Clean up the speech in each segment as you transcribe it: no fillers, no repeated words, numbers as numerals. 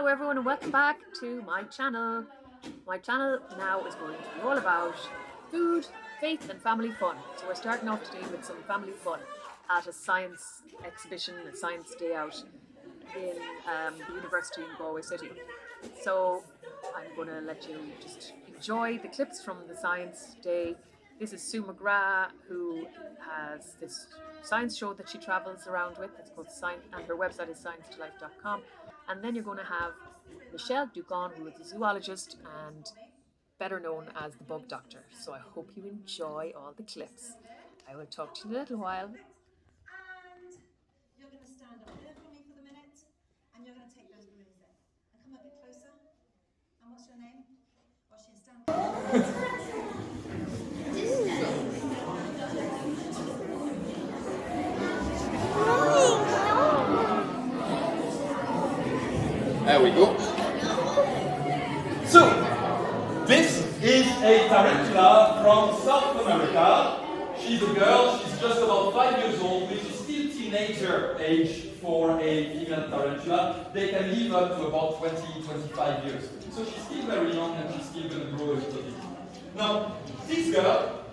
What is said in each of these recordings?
Hello everyone and welcome back to my channel. My channel now is going to be all about food, faith and family fun. So we're starting off today with some family fun at a science exhibition, a science day out in the university in Galway City. So I'm going to let you just enjoy the clips from the science day. This is Sue McGrath, who has this science show that she travels around with. It's called Science, and her website is sciencetolife.com. And then you're going to have Michelle Dugan, who is a zoologist and better known as the bug doctor. So I hope you enjoy all the clips. I will talk to you in a little while. And you're going to stand up there for me for the minute, and you're going to take those balloons there. And come a bit closer. And what's your name? What's your stand? There we go. So, this is a tarantula from South America. She's a girl, she's just about 5 years old, which is still teenager age for a female tarantula. They can live up to about 20-25 years. So she's still very young and she's still going to grow a little bit. Now, this girl,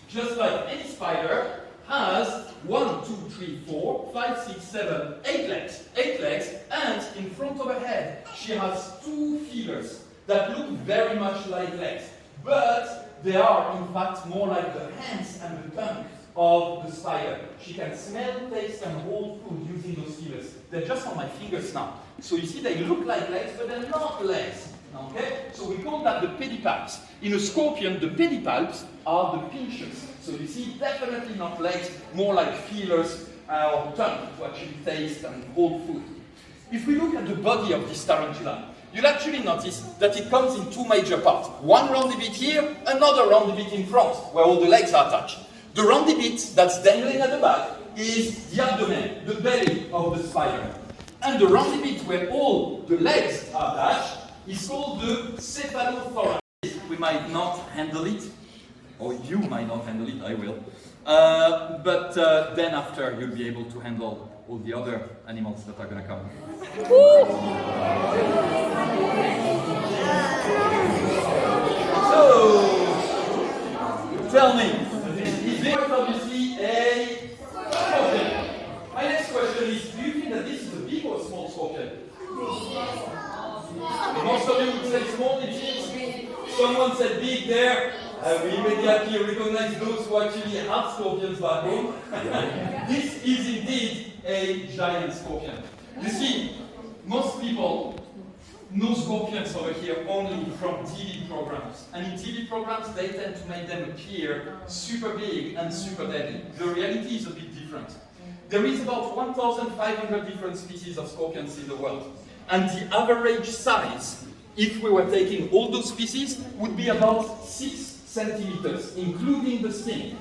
just like any spider, has 1, 2, 3, 4, 5, 6, 7, 8 legs. 8 legs, and in front of her head, she has 2 feelers that look very much like legs. But they are, in fact, more like the hands and the tongue of the spider. She can smell, taste, and hold food using those feelers. They're just on my fingers now. So you see, they look like legs, but they're not legs. Okay? So we call that the pedipalps. In a scorpion, the pedipalps are the pinchers. So you see, definitely not legs, more like feelers or tongue to actually taste and hold food. If we look at the body of this tarantula, you'll actually notice that it comes in 2 major parts. One roundy bit here, another roundy bit in front, where all the legs are attached. The roundy bit that's dangling at the back is the abdomen, the belly of the spider. And the roundy bit where all the legs are attached is called the cephalothorax. We might not handle it, or you might not handle it, I will. But then after you'll be able to handle all the other animals that are going to come. So, tell me, is this obviously a scorpion? My next question is, do you think that this is a big or small scorpion? Most of you would say small, it is. Someone said big there. We immediately recognize those who actually have scorpions back home. This is indeed a giant scorpion. You see, most people know scorpions over here only from TV programs. And in TV programs, they tend to make them appear super big and super deadly. The reality is a bit different. There is about 1,500 different species of scorpions in the world. And the average size, if we were taking all those species, would be about 6 centimeters, including the sting.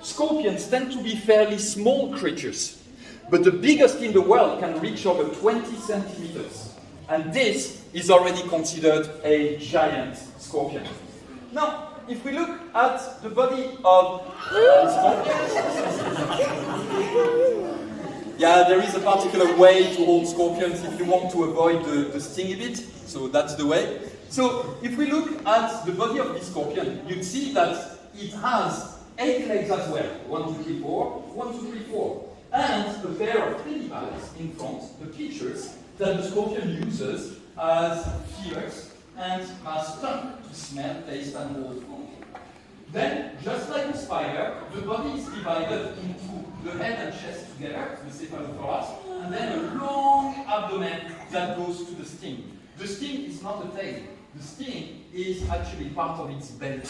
Scorpions tend to be fairly small creatures, but the biggest in the world can reach over 20 centimeters. And this is already considered a giant scorpion. Now, if we look at the body of yeah, there is a particular way to hold scorpions if you want to avoid the stingy bit, so that's the way. So, if we look at the body of this scorpion, you'd see that it has 8 legs as well. 1, 2, 3, 4, 1, 2, 3, 4. And a pair of pedipalps in front, the pinchers, that the scorpion uses as feelers and as tongue to smell, taste, and hold food. Then, just like a spider, the body is divided into the head and chest together, the cephalothorax, and then a long abdomen that goes to the sting. The sting is not a tail. The sting is actually part of its belly.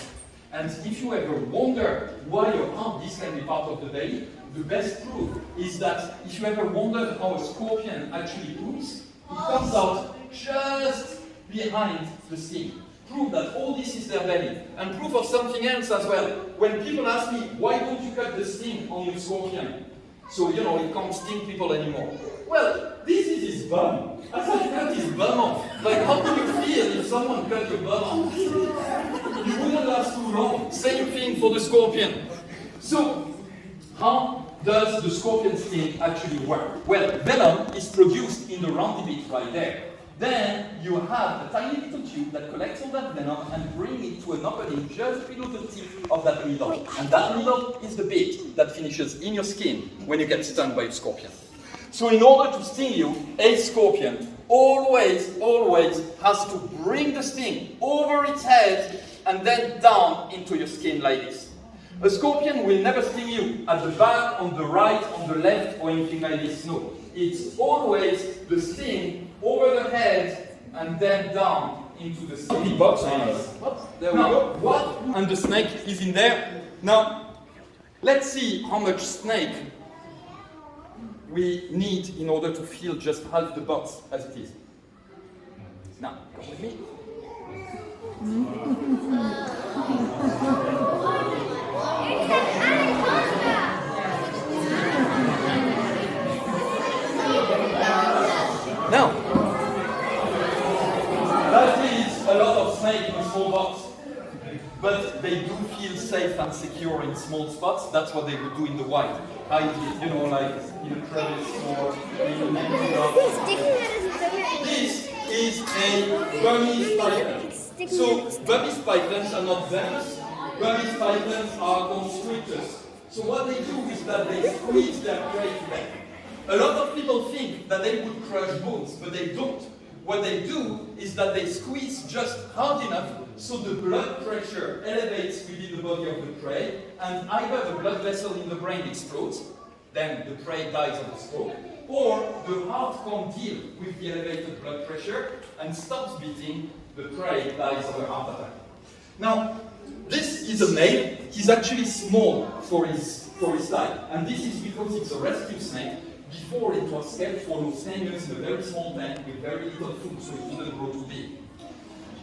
And if you ever wonder why or how this can be part of the belly, the best proof is that if you ever wondered how a scorpion actually poops, it comes out just behind the sting. Proof that all this is their belly. And proof of something else as well. When people ask me, why don't you cut the sting on your scorpion? So, you know, it can't sting people anymore. Well, this is his bum. I thought you cut his bum off. Like, how do you feel if someone cut your bum off? You wouldn't last too long. Same thing for the scorpion. So, how does the scorpion sting actually work? Well, venom is produced in the roundy bit right there. Then you have a tiny little tube that collects all that venom and bring it to an opening just below the tip of that needle. And that needle is the bit that finishes in your skin when you get stung by a scorpion. So in order to sting you, a scorpion always has to bring the sting over its head and then down into your skin like this. A scorpion will never sting you at the back, on the right, on the left, or anything like this. No. It's always the sting over the head and then down into the skin. Box. There we go. What? And the snake is in there. Now, let's see how much snake we need in order to fill just half the box as it is. Now, come with me. Now, that is a lot of snake in a small box, but they do feel safe and secure in small spots. That's what they would do in the wild. Like in a crevice or in This is a Burmese python. So Burmese pythons are not venomous. Burmese pythons are constrictors. So what they do is that they squeeze their prey to death. A lot of people think that they would crush bones, but they don't. What they do is that they squeeze just hard enough so the blood pressure elevates within the body of the prey, and either the blood vessel in the brain explodes, then the prey dies of a stroke, or the heart can't deal with the elevated blood pressure and stops beating, the prey dies of a heart attack. Now, this is a male. He's actually small for his type, and this is because it's a rescue snake. Before it was kept for those 10 years in a very small tank with very little food, so it didn't grow too big.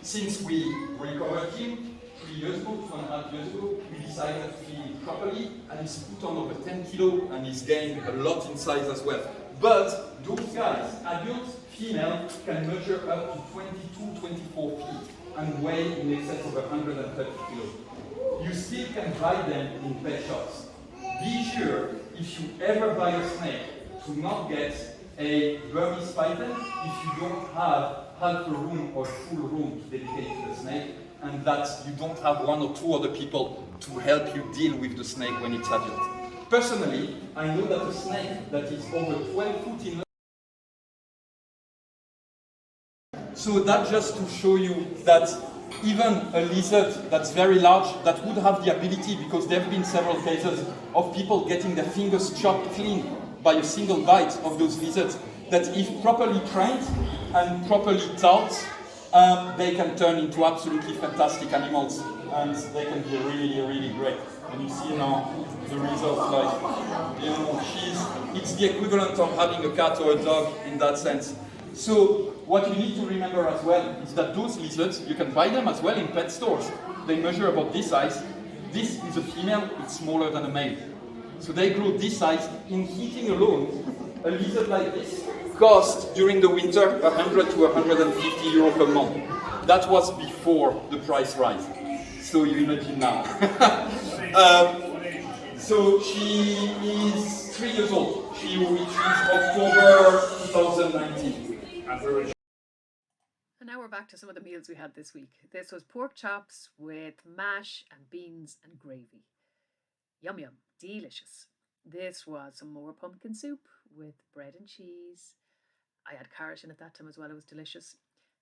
Since we recovered him 3 years ago, 2.5 years ago, we decided to feed him properly, and he's put on over 10 kilo, and he's gained a lot in size as well. But those guys, adult female, can measure up to 22, 24 feet and weigh in excess of 130 kilos. You still can buy them in pet shops. Be sure, if you ever buy a snake, to not get a Burmese python if you don't have half a room or full room to dedicate to the snake, and that you don't have one or two other people to help you deal with the snake when it's adult. Personally, I know that a snake that is over 12 foot in length. So that just to show you that even a lizard that's very large, that would have the ability, because there have been several cases of people getting their fingers chopped clean by a single bite of those lizards, that if properly trained and properly taught, they can turn into absolutely fantastic animals, and they can be really, really great. And you see now the result, it's the equivalent of having a cat or a dog in that sense. So what you need to remember as well is that those lizards, you can buy them as well in pet stores. They measure about this size. This is a female, it's smaller than a male. So they grow this size. In heating alone, a lizard like this costs during the winter 100 to 150 euro per month. That was before the price rise. So you imagine now. So she is 3 years old. She reaches October 2019. And now we're back to some of the meals we had this week. This was pork chops with mash and beans and gravy. Yum yum, delicious. This was some more pumpkin soup with bread and cheese. I had carrot in at that time as well, it was delicious.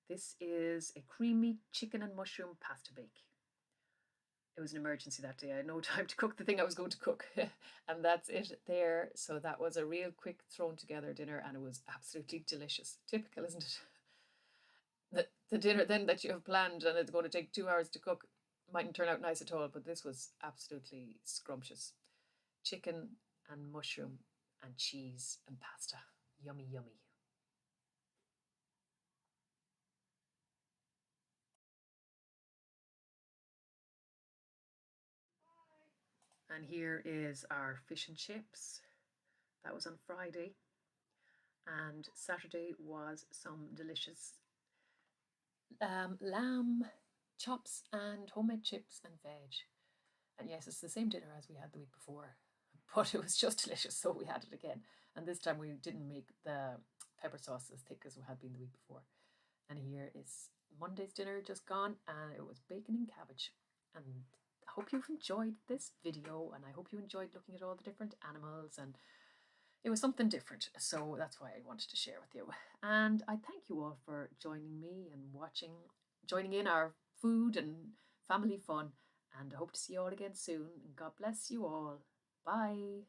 This is a creamy chicken and mushroom pasta bake. It was an emergency that day. I had no time to cook the thing I was going to cook. And that's it there. So that was a real quick thrown together dinner, and it was absolutely delicious. Typical, isn't it? The dinner then that you have planned and it's going to take 2 hours to cook mightn't turn out nice at all, but this was absolutely scrumptious. Chicken and mushroom and cheese and pasta. Yummy, yummy. And here is our fish and chips. That was on Friday. And Saturday was some delicious lamb chops and homemade chips and veg. And yes, it's the same dinner as we had the week before, but it was just delicious, so we had it again. And this time we didn't make the pepper sauce as thick as we had been the week before. And here is Monday's dinner just gone, and it was bacon and cabbage. And I hope you've enjoyed this video, and I hope you enjoyed looking at all the different animals, and it was something different, so that's why I wanted to share with you. And I thank you all for joining me and joining in our food and family fun, and I hope to see you all again soon. And God bless you all. Bye.